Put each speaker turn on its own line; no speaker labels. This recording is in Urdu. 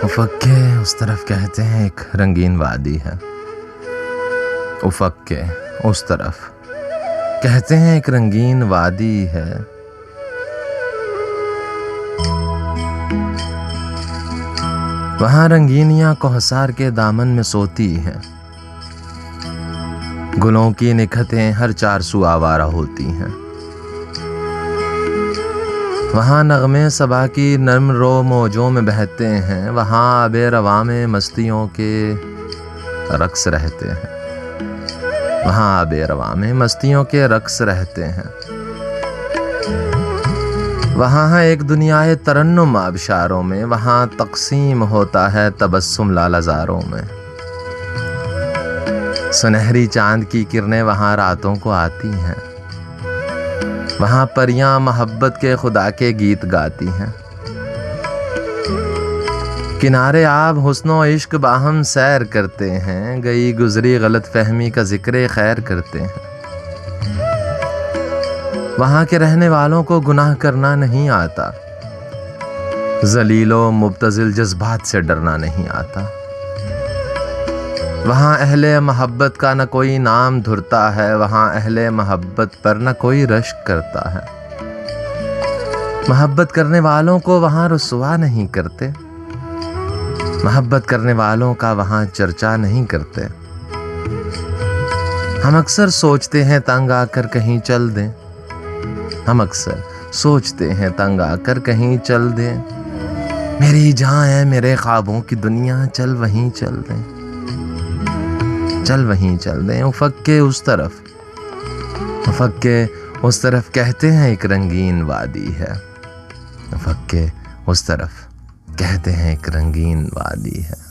افق کے اس طرف کہتے ہیں ایک رنگین وادی ہے. افق کے اس طرف کہتے ہیں ایک رنگین وادی ہے. وہاں رنگینیاں کوہسار کے دامن میں سوتی ہیں. گلوں کی نکھتیں ہر چار سو آوارہ ہوتی ہیں. وہاں نغمے صبا کی نرم رو موجوں میں بہتے ہیں. وہاں آب رواں میں مستیوں کے رقص رہتے ہیں. وہاں آب رواں میں مستیوں کے رقص رہتے ہیں. وہاں ایک دنیائے ترنم آبشاروں میں. وہاں تقسیم ہوتا ہے تبسم لالہزاروں میں. سنہری چاند کی کرنیں وہاں راتوں کو آتی ہیں. وہاں پریاں محبت کے خدا کے گیت گاتی ہیں. کنارے آب حسن و عشق باہم سیر کرتے ہیں. گئی گزری غلط فہمی کا ذکر خیر کرتے ہیں. وہاں کے رہنے والوں کو گناہ کرنا نہیں آتا. ذلیل و مبتذل جذبات سے ڈرنا نہیں آتا. وہاں اہل محبت کا نہ کوئی نام دھرتا ہے. وہاں اہل محبت پر نہ کوئی رشک کرتا ہے. محبت کرنے والوں کو وہاں رسوا نہیں کرتے. محبت کرنے والوں کا وہاں چرچا نہیں کرتے. ہم اکثر سوچتے ہیں تنگ آ کر کہیں چل دیں. ہم اکثر سوچتے ہیں تنگ آ کر کہیں چل دیں. میری جان ہے میرے خوابوں کی دنیا, چل وہیں چل دیں. چل وہیں چل دیں. افق کے اس طرف, افق کے اس طرف کہتے ہیں ایک رنگین وادی ہے. افق کے اس طرف کہتے ہیں ایک رنگین وادی ہے.